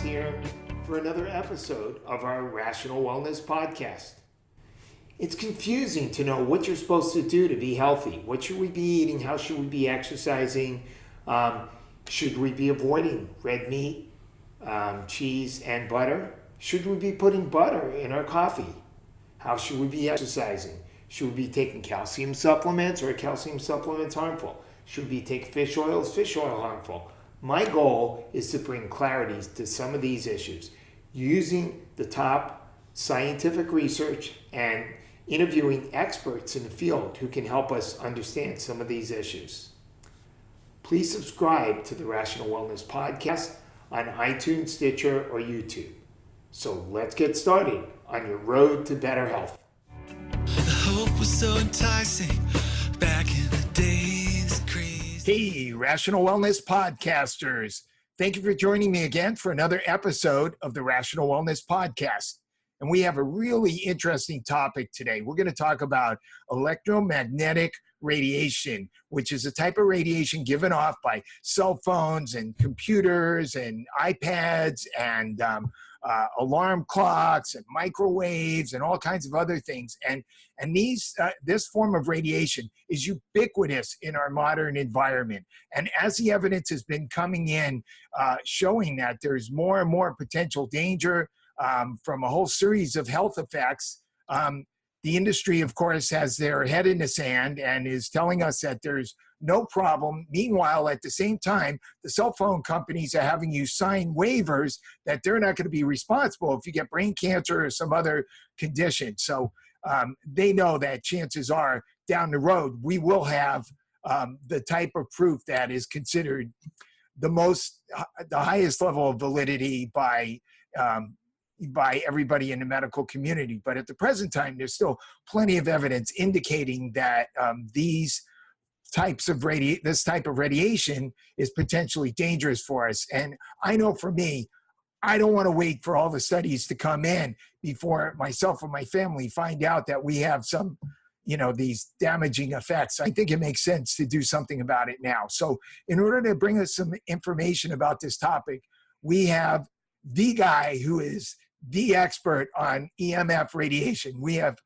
Weitz here for another episode of our Rational Wellness Podcast. It's confusing to know what you're supposed to do to be healthy. What should we be eating? How should we be exercising? Should we be avoiding red meat, cheese, and butter? Should we be putting butter in our coffee? How should we be exercising? Should we be taking calcium supplements, or are calcium supplements harmful? Should we take fish oil? Is fish oil harmful? My goal is to bring clarity to some of these issues using the top scientific research and interviewing experts in the field who can help us understand some of these issues. Please subscribe to the Rational Wellness Podcast on iTunes, Stitcher, or YouTube. So let's get started on your road to better health. The hope was so enticing back in the days, crazy. Hey, Rational Wellness Podcasters. Thank you for joining me again for another episode of the Rational Wellness Podcast. And we have a really interesting topic today. We're going to talk about electromagnetic radiation, which is a type of radiation given off by cell phones and computers and iPads and alarm clocks and microwaves and all kinds of other things. And this form of radiation is ubiquitous in our modern environment. And as the evidence has been coming in, showing that there's more and more potential danger from a whole series of health effects, the industry, of course, has their head in the sand and is telling us that there's no problem. Meanwhile, at the same time, the cell phone companies are having you sign waivers that they're not going to be responsible if you get brain cancer or some other condition. So they know that chances are down the road, we will have the type of proof that is considered the highest level of validity by everybody in the medical community. But at the present time, there's still plenty of evidence indicating that this type of radiation is potentially dangerous for us. And I know for me, I don't want to wait for all the studies to come in before myself and my family find out that we have some, these damaging effects. I think it makes sense to do something about it now. So in order to bring us some information about this topic, we have the guy who is the expert on EMF radiation. We have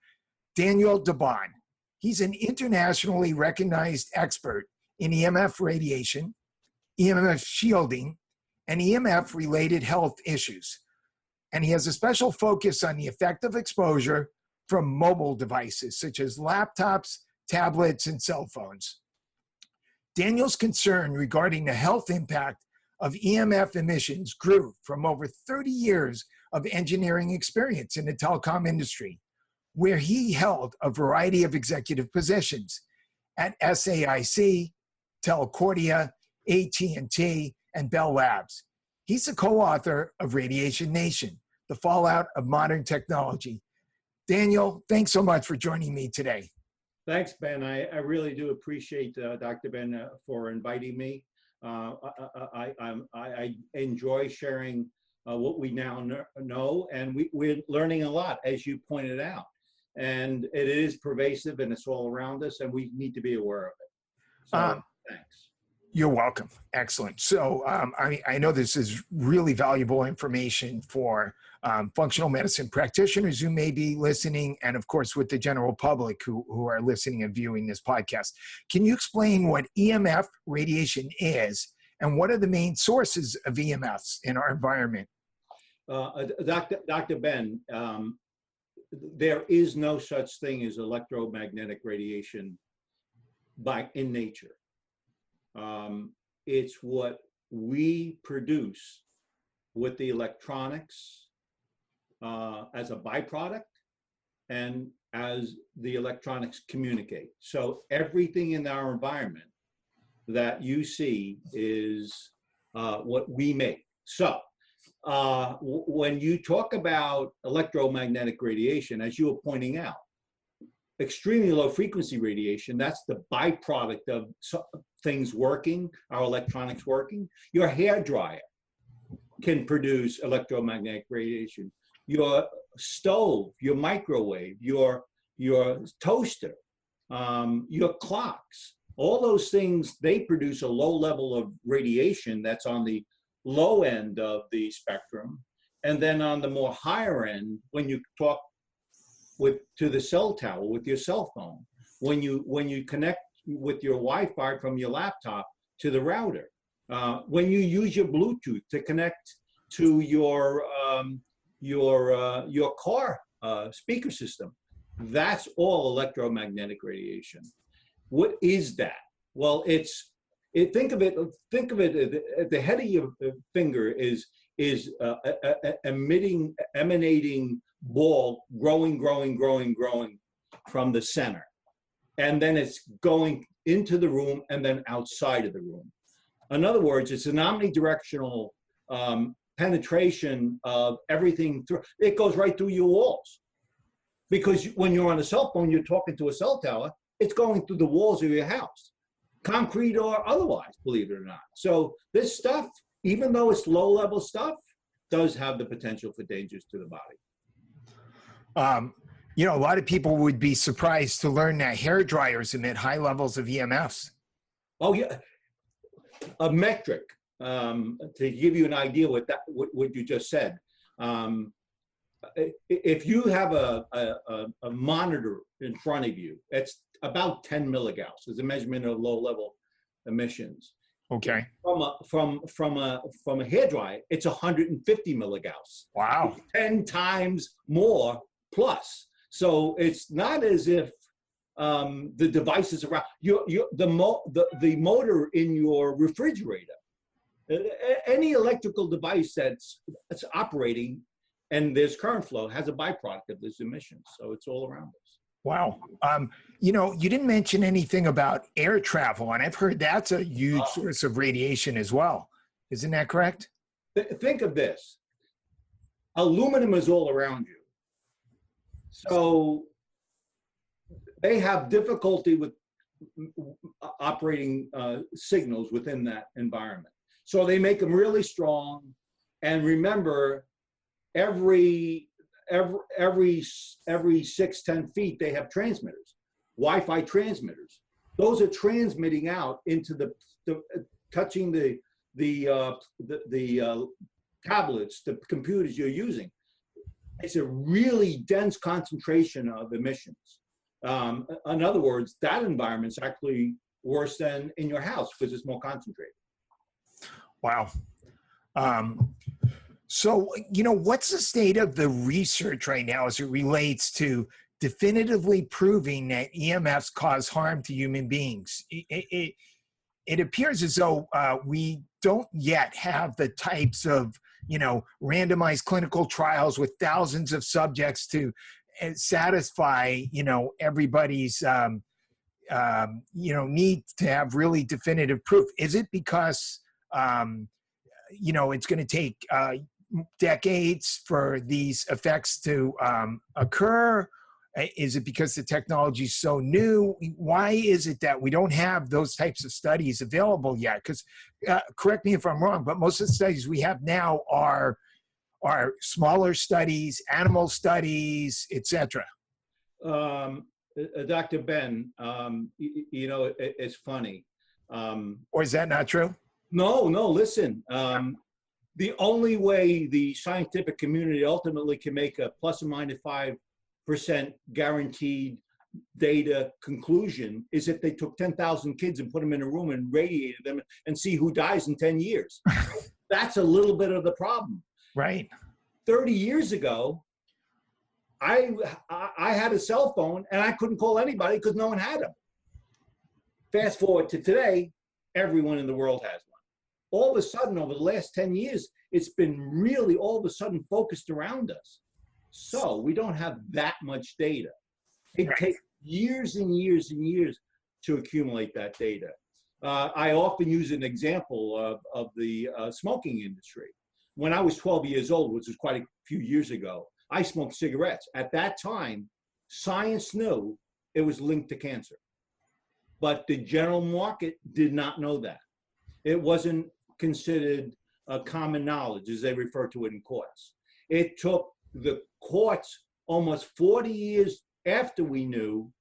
Daniel DeBaun. He's an internationally recognized expert in EMF radiation, EMF shielding, and EMF-related health issues. And he has a special focus on the effect of exposure from mobile devices, such as laptops, tablets, and cell phones. Daniel's concern regarding the health impact of EMF emissions grew from over 30 years of engineering experience in the telecom industry, where he held a variety of executive positions at SAIC, Telcordia, AT&T, and Bell Labs. He's a co-author of Radiation Nation, The Fallout of Modern Technology. Daniel, thanks so much for joining me today. Thanks, Ben. I really do appreciate Dr. Ben for inviting me. I enjoy sharing what we now know, and we're learning a lot, as you pointed out. And it is pervasive, and it's all around us, and we need to be aware of it. So, thanks. You're welcome. Excellent. So I know this is really valuable information for functional medicine practitioners who may be listening, and of course with the general public who are listening and viewing this podcast. Can you explain what EMF radiation is, and what are the main sources of EMFs in our environment? Dr. Ben, there is no such thing as electromagnetic radiation in nature. It's what we produce with the electronics as a byproduct and as the electronics communicate. So everything in our environment that you see is what we make. So when you talk about electromagnetic radiation, as you were pointing out, extremely low frequency radiation, that's the byproduct of things working, our electronics working. Your hair dryer can produce electromagnetic radiation. Your stove, your microwave, your toaster, your clocks, all those things, they produce a low level of radiation that's on the low end of the spectrum. And then on the more higher end, when you talk to the cell tower with your cell phone, when you connect with your Wi-Fi from your laptop to the router, when you use your Bluetooth to connect to your car speaker system, that's all electromagnetic radiation. What is that? Well, think of it at the head of your finger is emanating ball growing from the center, and then it's going into the room and then outside of the room. In other words, it's an omnidirectional penetration of everything through. It goes right through your walls, because when you're on a cell phone, you're talking to a cell tower. It's going through the walls of your house, concrete or otherwise, believe it or not. So this stuff, even though it's low-level stuff, does have the potential for dangers to the body. You know, a lot of people would be surprised to learn that hair dryers emit high levels of EMFs. Oh yeah, a metric to give you an idea what you just said. If you have a monitor in front of you, it's about 10 milligauss is a measurement of low-level emissions. Okay. From a hairdryer, it's 150 milligauss. Wow. 10 times more plus. So it's not as if the device is around. The motor in your refrigerator, any electrical device that's operating and there's current flow has a byproduct of this emission. So it's all around us. Wow. You know, you didn't mention anything about air travel, and I've heard that's a huge source of radiation as well. Isn't that correct? Think of this. Aluminum is all around you. So they have difficulty with operating signals within that environment. So they make them really strong. And remember, every 6-10 feet, they have transmitters, Wi-Fi transmitters. Those are transmitting out into touching the tablets, the computers you're using. It's a really dense concentration of emissions. In other words, that environment's actually worse than in your house because it's more concentrated. Wow. So, you know, what's the state of the research right now as it relates to definitively proving that EMFs cause harm to human beings? It appears as though we don't yet have the types of, you know, randomized clinical trials with thousands of subjects to satisfy, you know, everybody's, you know, need to have really definitive proof. Is it because, you know, it's going to take decades for these effects to occur? Is it because the technology is so new? Why is it that we don't have those types of studies available yet? Because correct me if I'm wrong, but most of the studies we have now are smaller studies, animal studies, etc. Dr. Ben, you know, it's funny. Or is that not true? No, listen. The only way the scientific community ultimately can make a plus or minus 5% guaranteed data conclusion is if they took 10,000 kids and put them in a room and radiated them and see who dies in 10 years. That's a little bit of the problem. Right. 30 years ago, I had a cell phone and I couldn't call anybody because no one had them. Fast forward to today, everyone in the world has one. All of a sudden, over the last 10 years, it's been really all of a sudden focused around us. So we don't have that much data. It takes years and years and years to accumulate that data. I often use an example of the smoking industry. When I was 12 years old, which was quite a few years ago, I smoked cigarettes. At that time, science knew it was linked to cancer. But the general market did not know that. It wasn't considered common knowledge, as they refer to it in courts. It took the courts almost 40 years after we knew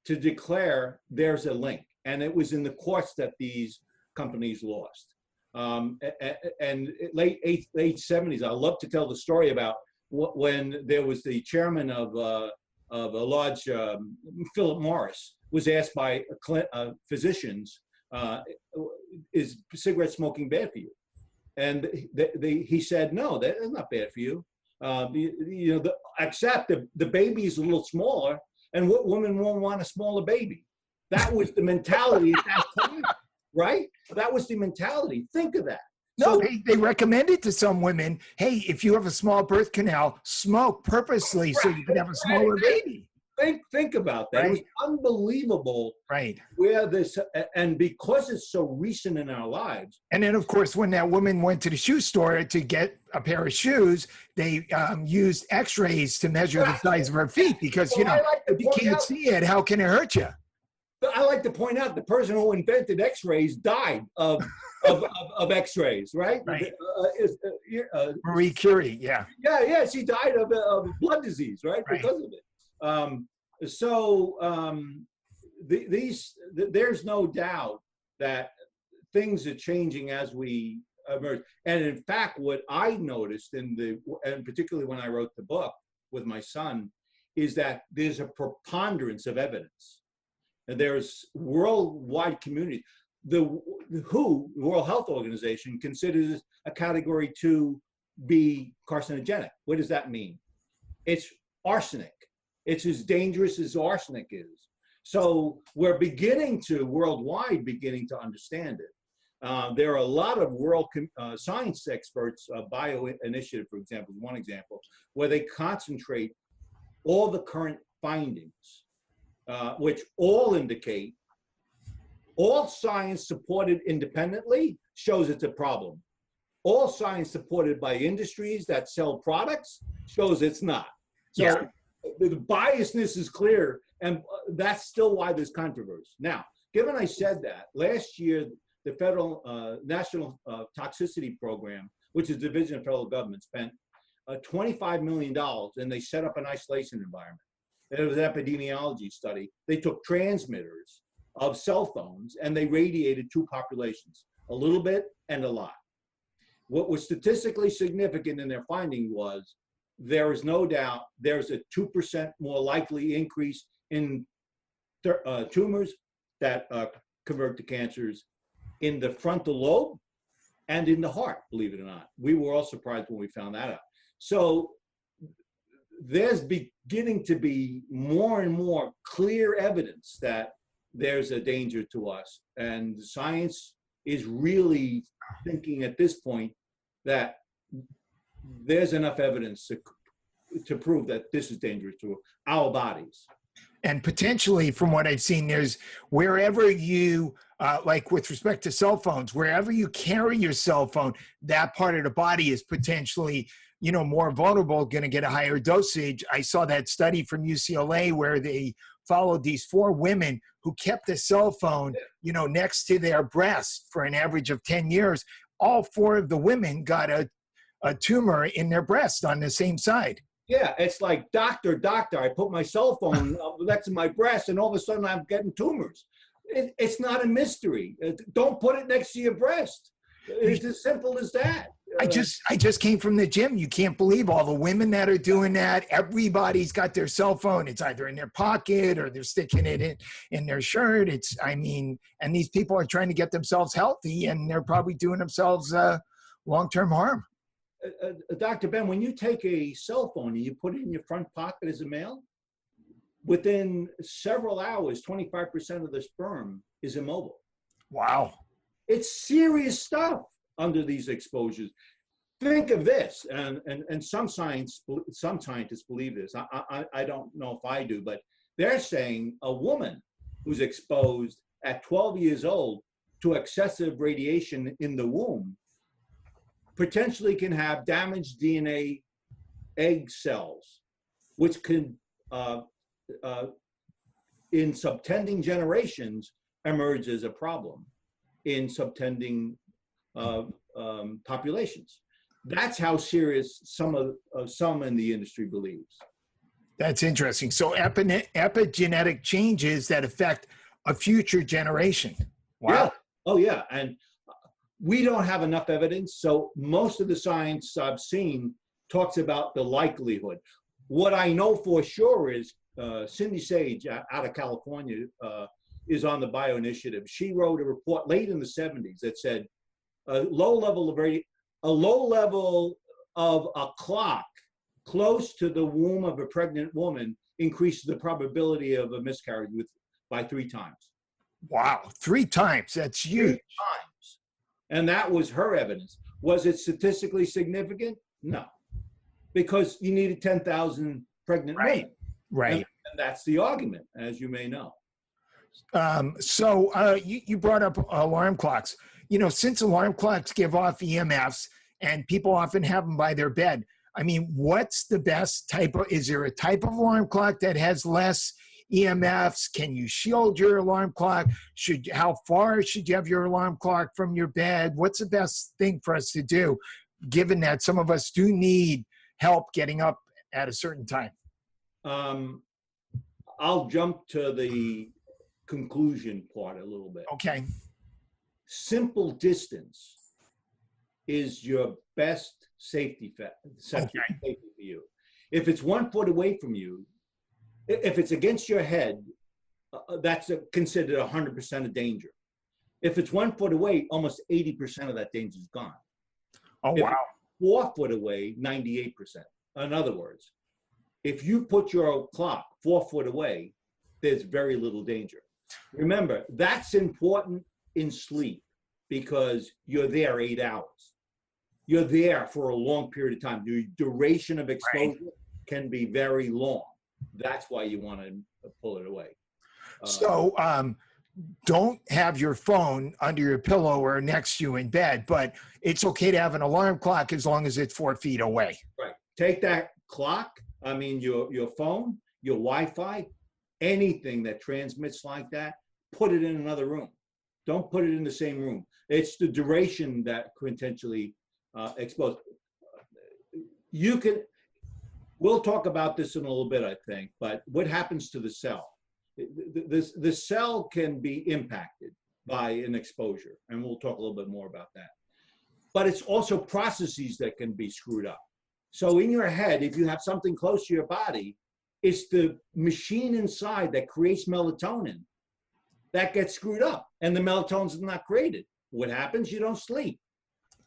to declare there's a link. And it was in the courts that these companies lost. And late 70s. I love to tell the story about when there was the chairman of a large, Philip Morris, was asked by physicians, is cigarette smoking bad for you? And he said, no, that is not bad for you. Except the baby is a little smaller, and what woman won't want a smaller baby? That was the mentality at that time, right? That was the mentality. Think of that. No, they recommended to some women, hey, if you have a small birth canal, smoke purposely so you can have a smaller baby. Think about that. Right. It was unbelievable. Right. Where this, and because it's so recent in our lives. And then, of course, when that woman went to the shoe store to get a pair of shoes, they used X-rays to measure the size of her feet because, if you can't see it, how can it hurt you? But I like to point out the person who invented X-rays died of X-rays, right? Right. Marie Curie, yeah. Yeah, she died of blood disease, right? Because of it. There's no doubt that things are changing as we emerge. And in fact, what I noticed and particularly when I wrote the book with my son, is that there's a preponderance of evidence. And there's worldwide community. The WHO, the World Health Organization, considers a category 2 be carcinogenic. What does that mean? It's arsenic. It's as dangerous as arsenic is. So we're worldwide beginning to understand it. There are a lot of world science experts, Bio Initiative, for example, is one example, where they concentrate all the current findings, which all indicate all science supported independently shows it's a problem. All science supported by industries that sell products shows it's not. So yeah. The biasness is clear, and that's still why there's controversy. Now, given I said that, last year, the Federal National Toxicity Program, which is a division of federal government, spent $25 million, and they set up an isolation environment. It was an epidemiology study. They took transmitters of cell phones, and they radiated 2 populations, a little bit and a lot. What was statistically significant in their finding was there is no doubt there's a 2% more likely increase in tumors that convert to cancers in the frontal lobe and in the heart, believe it or not. We were all surprised when we found that out. So there's beginning to be more and more clear evidence that there's a danger to us. And science is really thinking at this point that there's enough evidence to prove that this is dangerous to our bodies. And potentially, from what I've seen, there's wherever you, like with respect to cell phones, wherever you carry your cell phone, that part of the body is potentially, more vulnerable, going to get a higher dosage. I saw that study from UCLA where they followed these 4 women who kept a cell phone, next to their breast for an average of 10 years. All 4 of the women got a tumor in their breast on the same side. Yeah, it's like, doctor, I put my cell phone next to my breast and all of a sudden I'm getting tumors. It's not a mystery. Don't put it next to your breast. It's as simple as that. I just came from the gym. You can't believe all the women that are doing that. Everybody's got their cell phone. It's either in their pocket or they're sticking it in their shirt. And these people are trying to get themselves healthy, and they're probably doing themselves long-term harm. Dr. Ben, when you take a cell phone and you put it in your front pocket as a male, within several hours, 25% of the sperm is immobile. Wow. It's serious stuff under these exposures. Think of this, and some scientists believe this. I don't know if I do, but they're saying a woman who's exposed at 12 years old to excessive radiation in the womb potentially can have damaged DNA egg cells, which can, in subtending generations, emerge as a problem in subtending populations. That's how serious some in the industry believes. That's interesting. So epigenetic changes that affect a future generation. Wow. Yeah. Oh yeah. And We don't have enough evidence, so most of the science I've seen talks about the likelihood. What I know for sure is Cindy Sage out of California is on the Bio Initiative. She wrote a report late in the 70s that said a low level of a clock close to the womb of a pregnant woman increases the probability of a miscarriage by 3 times. Wow, 3 times. That's huge. 3 times. And that was her evidence. Was it statistically significant? No, because you needed 10,000 pregnant women. Right. And that's the argument, as you may know. So you brought up alarm clocks. You know, since alarm clocks give off EMFs and people often have them by their bed, I mean, what's the best type of, is there a type of alarm clock that has less EMFs? Can you shield your alarm clock? How far should you have your alarm clock from your bed? What's the best thing for us to do, given that some of us do need help getting up at a certain time? I'll jump to the conclusion part a little bit. Okay. Simple distance is your best safety for you. If it's 1 foot away from you, if it's against your head, that's considered 100% of danger. If it's 1 foot away, almost 80% of that danger is gone. Oh, if wow. 4 foot away, 98%. In other words, if you put your clock 4 foot away, there's very little danger. Remember, that's important in sleep because you're there 8 hours. You're there for a long period of time. The duration of exposure can be very long. That's why you want to pull it away. So don't have your phone under your pillow or next to you in bed, but it's okay to have an alarm clock as long as it's 4 feet away. Right. Take that clock, I mean, your phone, your Wi-Fi, anything that transmits like that, put it in another room. Don't put it in the same room. It's the duration that could potentially expose. We'll talk about this in a little bit, I think, but what happens to the cell? The cell can be impacted by an exposure, and we'll talk a little bit more about that. But it's also processes that can be screwed up. So in your head, if you have something close to your body, it's the machine inside that creates melatonin that gets screwed up, and the melatonin's not created. What happens? You don't sleep.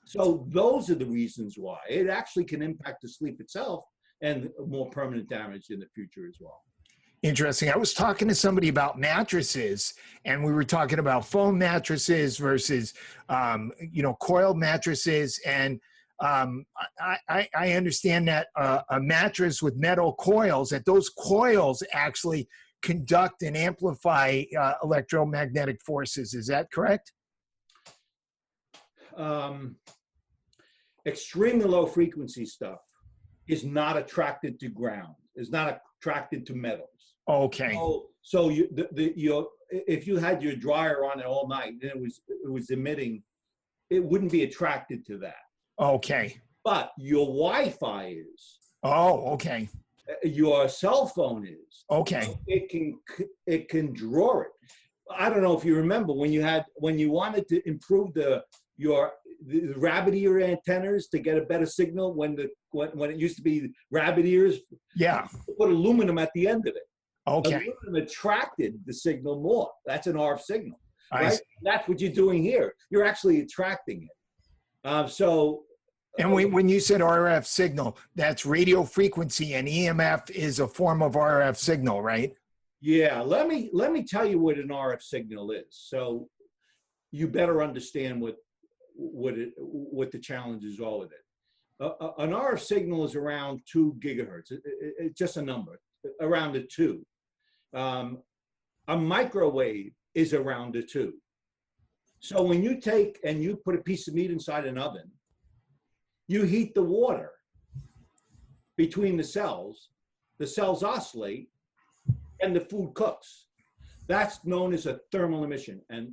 So those are the reasons why. It actually can impact the sleep itself and more permanent damage in the future as well. Interesting. I was talking to somebody about mattresses, and we were talking about foam mattresses versus, coiled mattresses. And I understand that a mattress with metal coils, that those coils actually conduct and amplify electromagnetic forces. Is that correct? Extremely low frequency stuff is not attracted to ground, is not attracted to metals. Okay. So if you had your dryer on it all night and it was emitting, it wouldn't be attracted to that. Okay. But your Wi-Fi is. Oh, okay. Your cell phone is. Okay. So it can draw it. I don't know if you remember when you wanted to improve the rabbit ear antennas to get a better signal when it used to be rabbit ears. Yeah. Put aluminum at the end of it. Okay. Aluminum attracted the signal more. That's an RF signal. Right? That's what you're doing here. You're actually attracting it. And when you said RF signal, that's radio frequency, and EMF is a form of RF signal, right? Yeah. Let me tell you what an RF signal is. So you better understand what the challenges are with it. An RF signal is around 2 gigahertz. It's just a number, around a 2. A microwave is around a 2. So when you take and you put a piece of meat inside an oven, you heat the water between the cells oscillate, and the food cooks. That's known as a thermal emission. And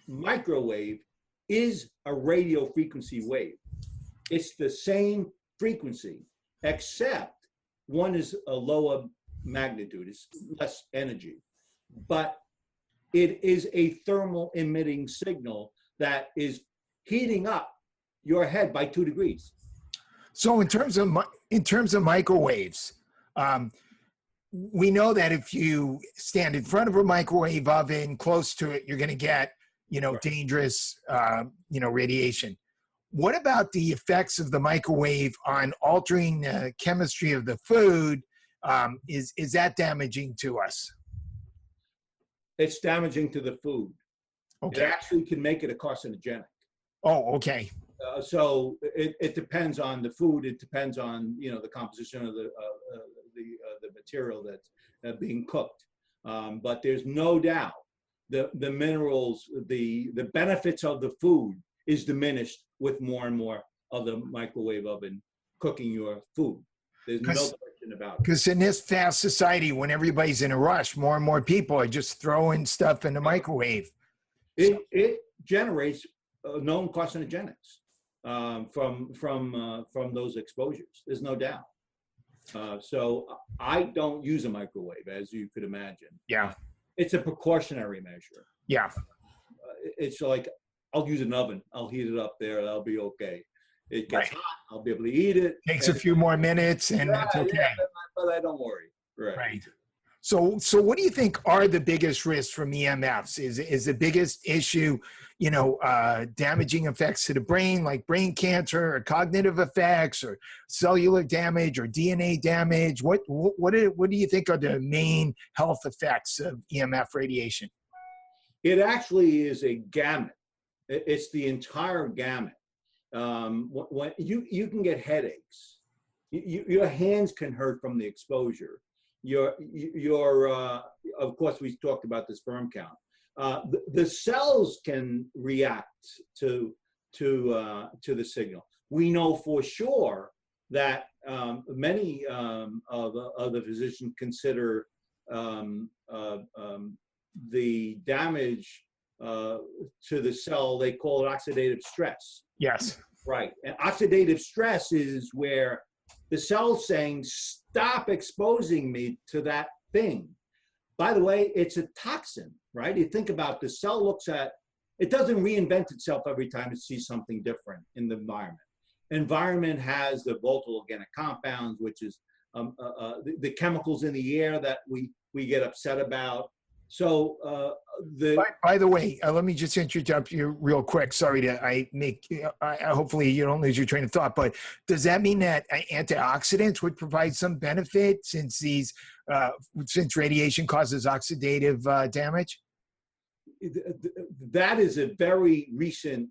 microwave is a radio frequency wave. It's the same frequency, except one is a lower magnitude, it's less energy. But it is a thermal emitting signal that is heating up your head by 2 degrees. So in terms of microwaves, we know that if you stand in front of a microwave oven close to it, you're going to get, Right. dangerous, radiation. What about the effects of the microwave on altering the chemistry of the food? Is that damaging to us? It's damaging to the food. Okay. It actually can make it a carcinogenic. Oh, okay. So it depends on the food. It depends on the composition of the material that's being cooked. But there's no doubt the minerals, the benefits of the food is diminished with more and more of the microwave oven cooking your food. There's no question about it. Because in this fast society, when everybody's in a rush, more and more people are just throwing stuff in the microwave. It generates known carcinogenics from those exposures. There's no doubt. So I don't use a microwave, as you could imagine. Yeah. It's a precautionary measure. Yeah. It's like, I'll use an oven. I'll heat it up there. That'll be okay. It gets hot. I'll be able to eat it. Takes a few more minutes, and that's okay. Yeah, but I don't worry. Right. So what do you think are the biggest risks from EMFs? Is the biggest issue, damaging effects to the brain, like brain cancer, or cognitive effects, or cellular damage, or DNA damage? What do you think are the main health effects of EMF radiation? It actually is a gamut. It's the entire gamut. When you can get headaches, your hands can hurt from the exposure. Of course, we talked about the sperm count. The cells can react to the signal. We know for sure that many of the physicians consider the damage to the cell. They call it oxidative stress. Yes. Right. And oxidative stress is where the cell's saying, stop exposing me to that thing. By the way, it's a toxin, right? You think about the cell it doesn't reinvent itself every time it sees something different in the environment. Environment has the volatile organic compounds, which is the chemicals in the air that we get upset about. So By the way, let me just interrupt you real quick. Sorry hopefully you don't lose your train of thought, but does that mean that antioxidants would provide some benefit since radiation causes oxidative damage? That is a very recent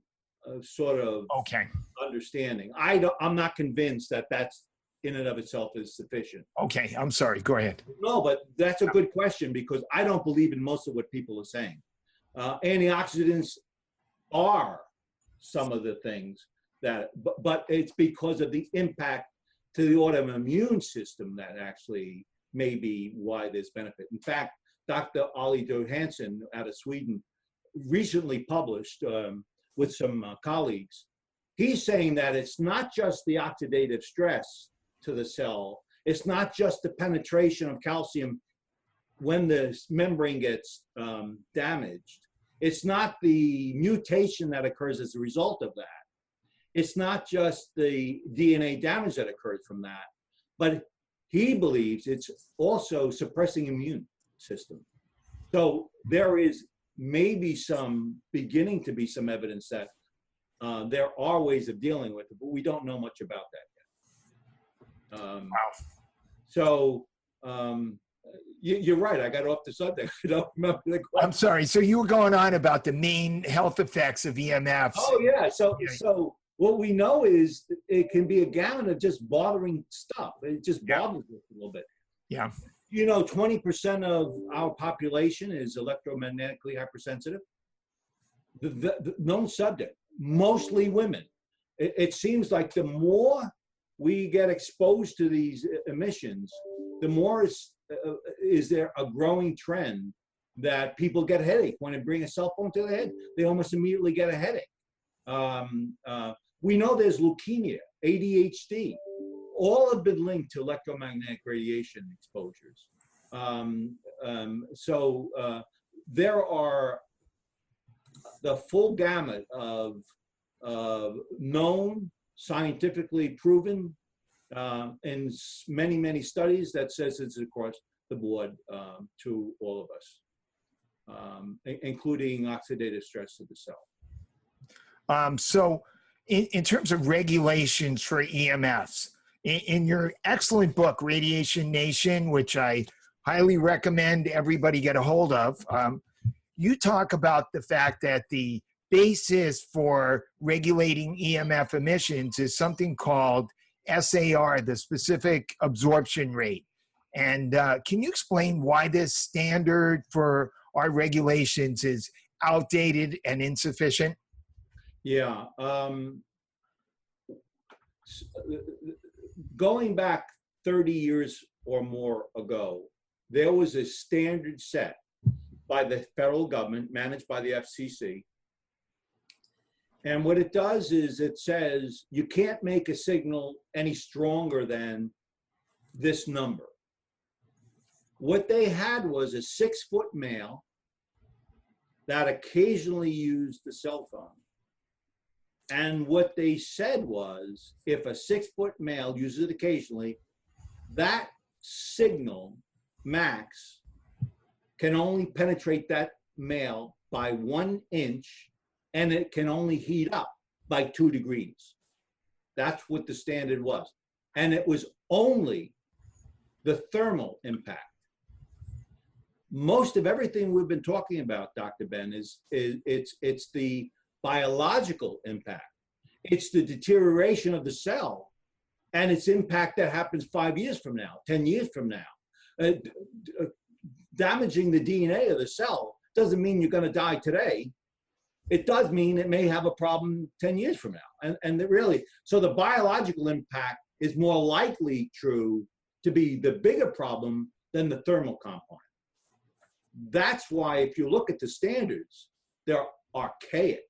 sort of understanding. I'm not convinced that that's in and of itself is sufficient. Okay, I'm sorry. Go ahead. No, but that's a good question because I don't believe in most of what people are saying. Antioxidants are some of the things but it's because of the impact to the autoimmune system that actually may be why there's benefit. In fact, Dr. Olli Johansson out of Sweden recently published with some colleagues. He's saying that it's not just the oxidative stress to the cell. It's not just the penetration of calcium when the membrane gets damaged. It's not the mutation that occurs as a result of that. It's not just the DNA damage that occurs from that, but he believes it's also suppressing immune system. So there is maybe beginning to be some evidence that there are ways of dealing with it, but we don't know much about that yet. Wow. So you're right. I got off the subject. I don't remember the question. I'm sorry. So you were going on about the main health effects of EMFs. Oh yeah. So what we know is it can be a gamut of just bothering stuff. It just bothers us a little bit. Yeah. 20% of our population is electromagnetically hypersensitive. The known subject, mostly women. It seems like the more we get exposed to these emissions, the more is there a growing trend that people get a headache. When they bring a cell phone to their head, they almost immediately get a headache. We know there's leukemia, ADHD, all have been linked to electromagnetic radiation exposures. So there are the full gamut of known, scientifically proven in many, many studies that says it's across the board to all of us, including oxidative stress to the cell. So in terms of regulations for EMFs, in your excellent book, Radiation Nation, which I highly recommend everybody get a hold of, you talk about the fact that the basis for regulating EMF emissions is something called SAR, the specific absorption rate. And can you explain why this standard for our regulations is outdated and insufficient? Yeah. Going back 30 years or more ago, there was a standard set by the federal government, managed by the FCC. And what it does is it says you can't make a signal any stronger than this number. What they had was a 6-foot male that occasionally used the cell phone. And what they said was, if a 6-foot male uses it occasionally, that signal, max, can only penetrate that male by 1 inch, and it can only heat up by 2 degrees. That's what the standard was. And it was only the thermal impact. Most of everything we've been talking about, Dr. Ben, it's the biological impact. It's the deterioration of the cell and its impact that happens 5 years from now, 10 years from now. Damaging the DNA of the cell doesn't mean you're going to die today. It does mean it may have a problem 10 years from now. And really, so the biological impact is more likely true to be the bigger problem than the thermal component. That's why if you look at the standards, they're archaic.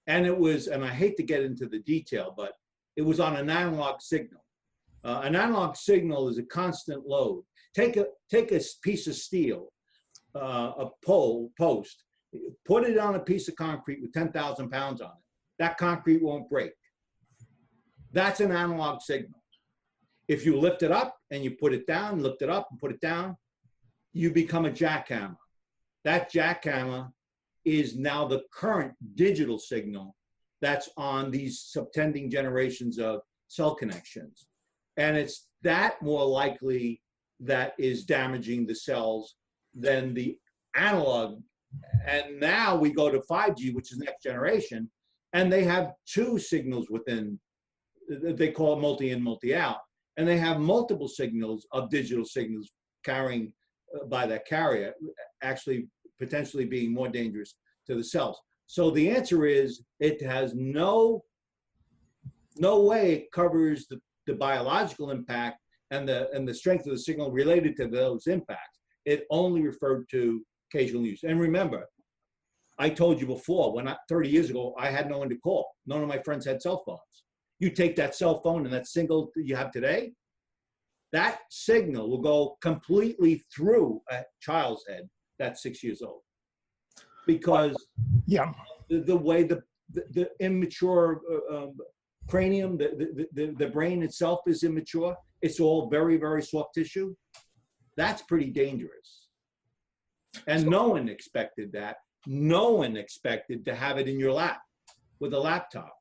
And it was, and I hate to get into the detail, but it was on an analog signal. An analog signal is a constant load. Take a piece of steel, a post, put it on a piece of concrete with 10,000 pounds on it. That concrete won't break. That's an analog signal. If you lift it up and you put it down, lift it up and put it down, you become a jackhammer. That jackhammer is now the current digital signal that's on these subtending generations of cell connections. And it's that more likely that is damaging the cells than the analog. And now we go to 5G, which is next generation, and they have 2 signals within, they call it multi-in, multi-out, and they have multiple signals of digital signals carrying by that carrier, actually potentially being more dangerous to the cells. So the answer is it has no way it covers the biological impact and the strength of the signal related to those impacts. It only referred to occasional use. And remember, I told you before, 30 years ago, I had no one to call. None of my friends had cell phones. You take that cell phone and that signal that you have today, that signal will go completely through a child's head that's 6 years old. Because the way the immature cranium, the brain itself is immature, it's all very, very soft tissue. That's pretty dangerous. And no one expected that. No one expected to have it in your lap with a laptop,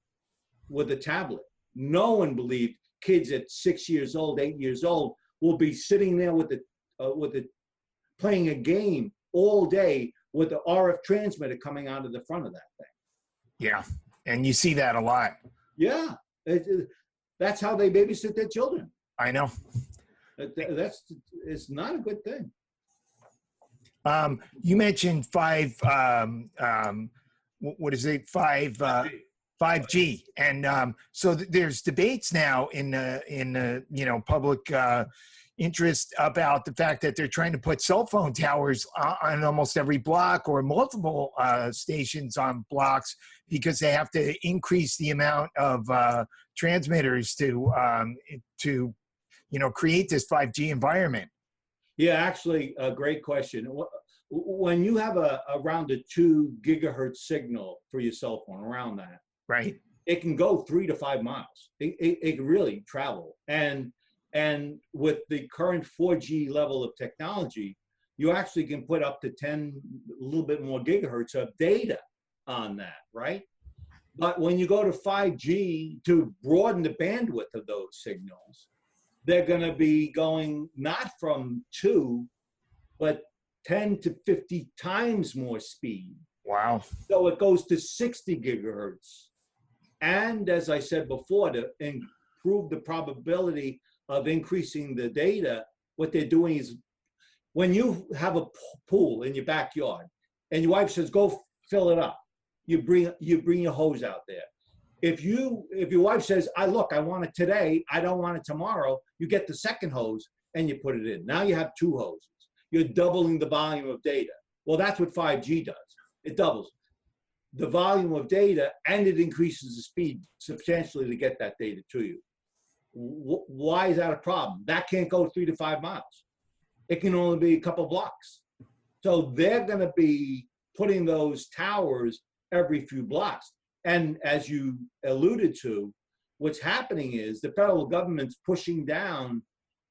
with a tablet. No one believed kids at 6 years old, 8 years old will be sitting there with playing a game all day with the RF transmitter coming out of the front of that thing. Yeah, and you see that a lot. Yeah, that's how they babysit their children. I know. It's not a good thing. You mentioned 5G, and so there's debates now in public interest about the fact that they're trying to put cell phone towers on almost every block or multiple stations on blocks because they have to increase the amount of transmitters to create this 5G environment. Yeah, actually, a great question. When you have around a 2 gigahertz signal for your cell phone, around that, Right. It can go 3 to 5 miles. It can really travel. And with the current 4G level of technology, you actually can put up to 10, a little bit more gigahertz of data on that, right? But when you go to 5G, to broaden the bandwidth of those signals, they're going to be going not from 2, but 10 to 50 times more speed. Wow. So it goes to 60 gigahertz. And as I said before, to improve the probability of increasing the data, what they're doing is, when you have a pool in your backyard and your wife says, go fill it up, you bring your hose out there. If your wife says, I want it today, I don't want it tomorrow, you get the second hose and you put it in. Now you have 2 hoses. You're doubling the volume of data. Well, that's what 5G does. It doubles the volume of data, and it increases the speed substantially to get that data to you. Why is that a problem? That can't go 3 to 5 miles. It can only be a couple blocks. So they're going to be putting those towers every few blocks. And as you alluded to, what's happening is the federal government's pushing down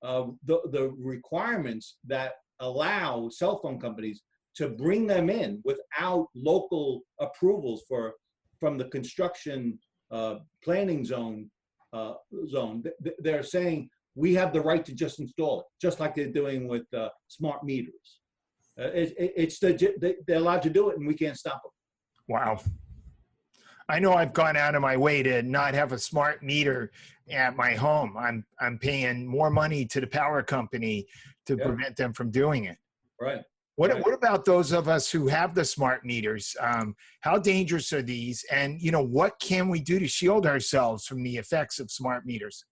the requirements that allow cell phone companies to bring them in without local approvals from the construction planning zone. They're saying we have the right to just install it, just like they're doing with smart meters. They're allowed to do it, and we can't stop them. Wow. I know I've gone out of my way to not have a smart meter at my home. I'm paying more money to the power company to prevent them from doing it. Right. What about those of us who have the smart meters? How dangerous are these? And, what can we do to shield ourselves from the effects of smart meters?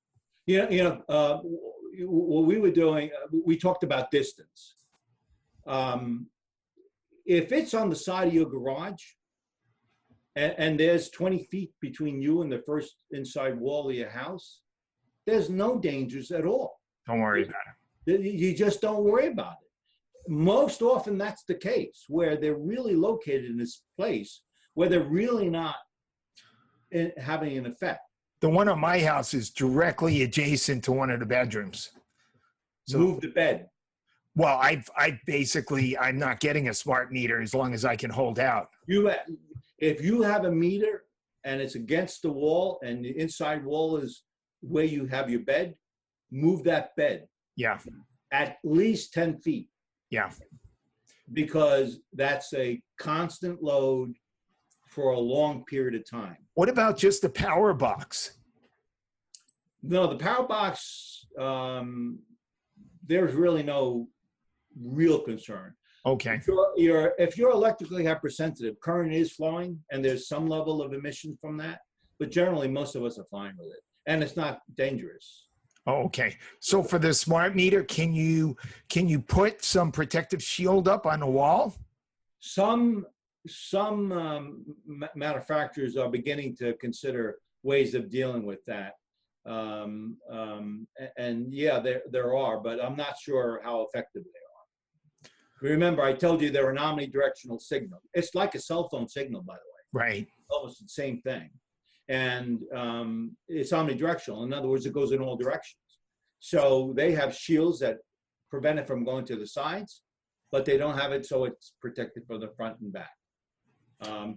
What we were doing, we talked about distance. If it's on the side of your garage and there's 20 feet between you and the first inside wall of your house, there's no dangers at all. Don't worry about it. You just don't worry about it. Most often that's the case, where they're really located in this place where they're really not having an effect. The one on my house is directly adjacent to one of the bedrooms. So move the bed. Well, I'm not getting a smart meter as long as I can hold out. If you have a meter and it's against the wall and the inside wall is where you have your bed, move that bed. Yeah. At least 10 feet. Yeah. Because that's a constant load for a long period of time. What about just the power box? No, the power box, there's really no real concern. Okay. If you're electrically hypersensitive, current is flowing and there's some level of emission from that, but generally most of us are fine with it and it's not dangerous. Oh, okay. So for the smart meter, can you put some protective shield up on the wall? Some manufacturers are beginning to consider ways of dealing with that. And yeah, there are, but I'm not sure how effective they are. Remember, I told you they're an omnidirectional signal. It's like a cell phone signal, by the way. Right. Almost the same thing. And it's omnidirectional. In other words, it goes in all directions. So they have shields that prevent it from going to the sides, but they don't have it so it's protected from the front and back.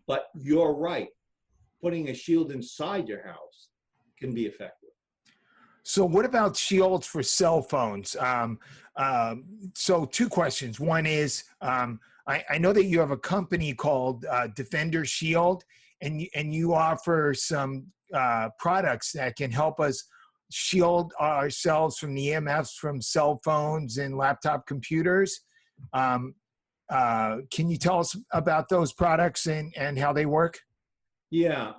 But you're right. Putting a shield inside your house can be effective. So what about shields for cell phones? So 2 questions. One is, I know that you have a company called DefenderShield, and you offer some products that can help us shield ourselves from the EMFs from cell phones and laptop computers. Can you tell us about those products and how they work? Yeah.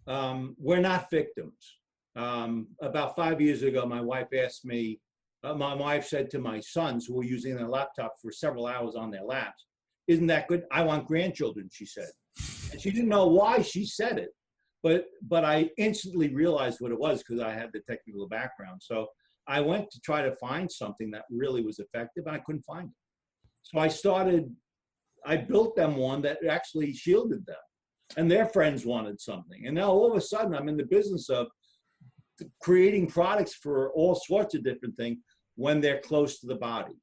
We're not victims. About 5 years ago, my wife asked me, my wife said to my sons who were using their laptop for several hours on their laps, "Isn't that good? I want grandchildren," she said. And she didn't know why she said it, but I instantly realized what it was because I had the technical background. So I went to try to find something that really was effective, and I couldn't find it. So I built them one that actually shielded them. and their friends wanted something. And now all of a sudden I'm in the business of creating products for all sorts of different things when they're close to the body.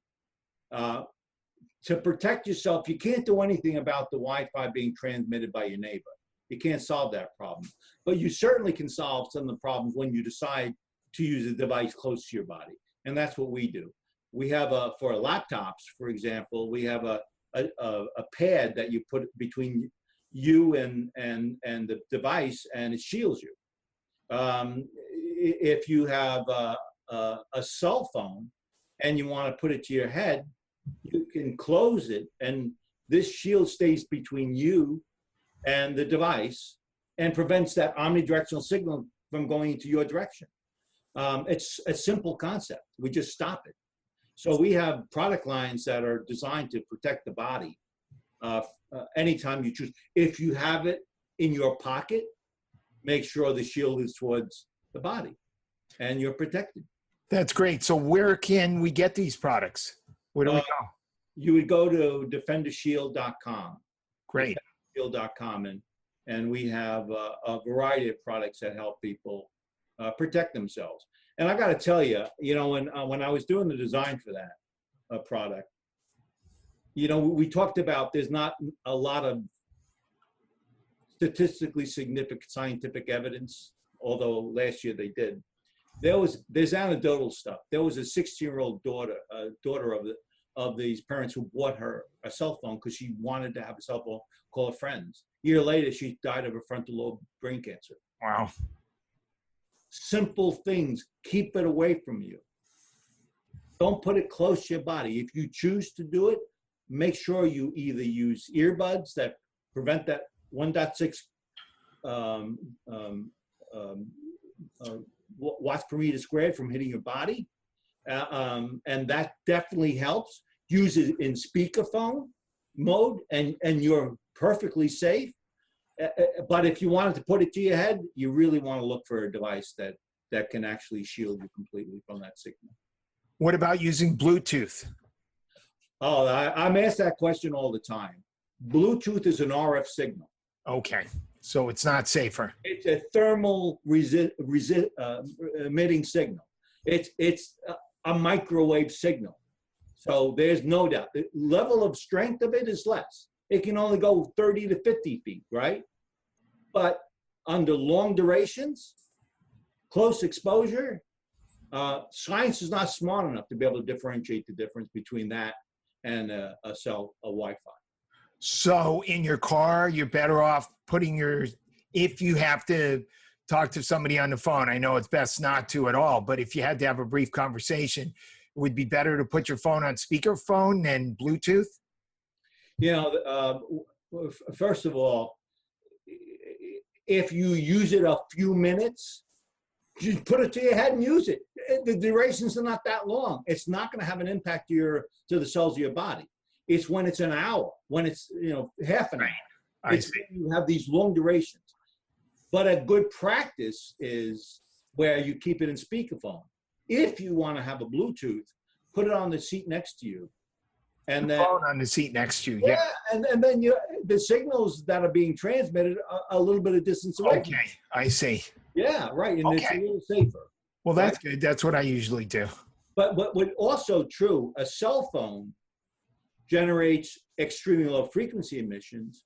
To protect yourself, you can't do anything about the Wi-Fi being transmitted by your neighbor. You can't solve that problem. But you certainly can solve some of the problems when you decide to use a device close to your body. And that's what we do. We have for laptops, for example, we have a pad that you put between you and the device, and it shields you. If you have a cell phone and you want to put it to your head, you can close it, and this shield stays between you and the device and prevents that omnidirectional signal from going into your direction. It's a simple concept. We just stop it. So we have product lines that are designed to protect the body anytime you choose. If you have it in your pocket, make sure the shield is towards the body and you're protected. That's great. So where can we get these products? Where do we go? You would go to DefenderShield.com. Great. DefenderShield.com, and we have a variety of products that help people protect themselves. And I got to tell you, you know, when I was doing the design for that product, you know, we talked about there's not a lot of statistically significant scientific evidence, although last year they did. There's anecdotal stuff. There was a 16-year-old daughter of these parents who bought her a cell phone because she wanted to have a cell phone, call her friends. A year later, she died of a frontal lobe brain cancer. Wow. Simple things. Keep it away from you. Don't put it close to your body. If you choose to do it, make sure you either use earbuds that prevent that 1.6 watts per meter squared from hitting your body. And that definitely helps. Use it in speakerphone mode and you're perfectly safe. But if you wanted to put it to your head, you really want to look for a device that can actually shield you completely from that signal. What about using Bluetooth? Oh, I'm asked that question all the time. Bluetooth is an RF signal. Okay, so it's not safer. It's a thermal emitting signal. It's a microwave signal. So there's no doubt. The level of strength of it is less. It can only go 30 to 50 feet, right? But under long durations, close exposure, science is not smart enough to be able to differentiate the difference between that and a Wi-Fi. So in your car, you're better off putting if you have to talk to somebody on the phone, I know it's best not to at all, but if you had to have a brief conversation, it would be better to put your phone on speakerphone than Bluetooth? You know, first of all, if you use it a few minutes, just put it to your head and use it. The durations are not that long. It's not going to have an impact to the cells of your body. It's when it's an hour, when it's, you know, half an hour. You have these long durations. But a good practice is where you keep it in speakerphone. If you want to have a Bluetooth, put it on the seat next to you. And then phone on the seat next to you. Yeah. And then the signals that are being transmitted are a little bit of distance away. Okay, I see. Yeah, right. And it's a little safer. Well, that's good. That's what I usually do. But what also true, a cell phone generates extremely low frequency emissions.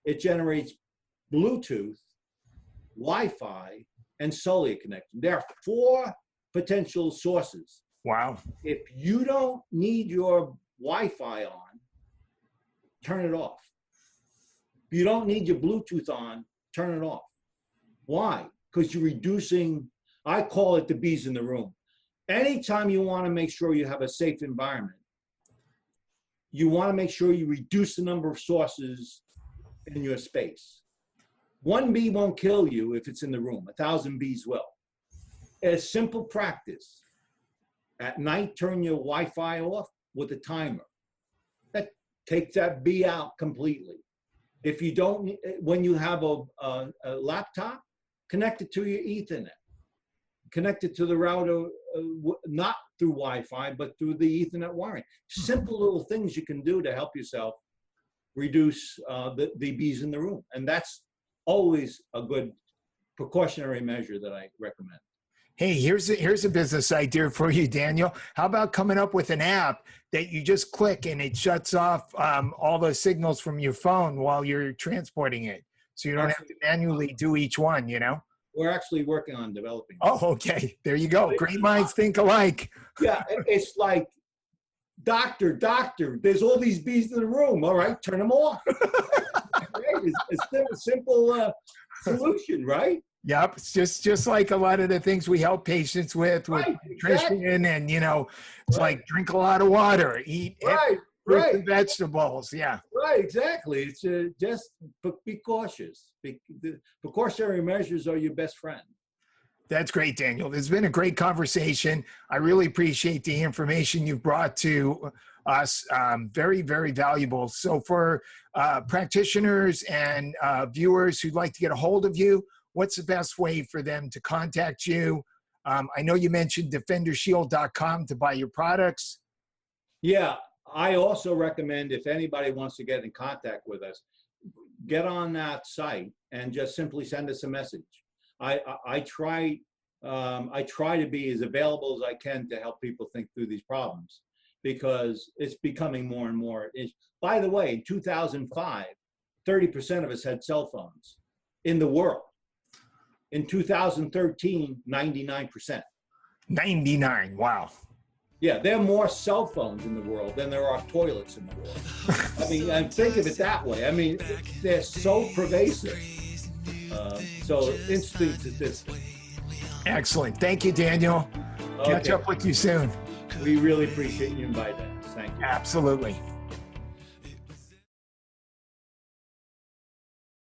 It generates Bluetooth, Wi-Fi, and cellular connection. There are 4 potential sources. Wow. If you don't need your Wi-Fi on, turn it off. If you don't need your Bluetooth on, turn it off. Why? Because you're reducing, I call it the bees in the room. Anytime you want to make sure you have a safe environment, you want to make sure you reduce the number of sources in your space. 1 bee won't kill you if it's in the room. 1,000 bees will. A simple practice. At night, turn your Wi-Fi off with a timer. That takes that bee out completely. If you don't, when you have a laptop, connect it to your Ethernet. Connect it to the router, not through Wi-Fi, but through the Ethernet wiring. Simple little things you can do to help yourself reduce the bees in the room. And that's always a good precautionary measure that I recommend. Hey, here's a business idea for you, Daniel. How about coming up with an app that you just click and it shuts off all the signals from your phone while you're transporting it, so you don't have to manually do each one, you know? We're actually working on developing. Oh, okay. There you go. Great minds think alike. Yeah, it's like, doctor, there's all these bees in the room. All right, turn them off. Right? It's still a simple solution, right? Yep. It's just like a lot of the things we help patients with Right, nutrition, exactly. and, you know, it's like drink a lot of water, eat fruits and vegetables. Yeah. Right, exactly. It's just be cautious. The precautionary measures are your best friend. That's great, Daniel. It's been a great conversation. I really appreciate the information you've brought to us. Very, very valuable. So for practitioners and viewers who'd like to get a hold of you, what's the best way for them to contact you? I know you mentioned DefenderShield.com to buy your products. Yeah, I also recommend, if anybody wants to get in contact with us, get on that site and just simply send us a message. I try to be as available as I can to help people think through these problems, because it's becoming more and more. By the way, in 2005, 30% of us had cell phones in the world. In 2013, 99%. 99, wow. Yeah, there are more cell phones in the world than there are toilets in the world. I mean, and think of it that way. I mean, they're so pervasive. So interesting statistics. Excellent. Thank you, Daniel. Catch up with you soon. We really appreciate you inviting us. Thank you. Absolutely.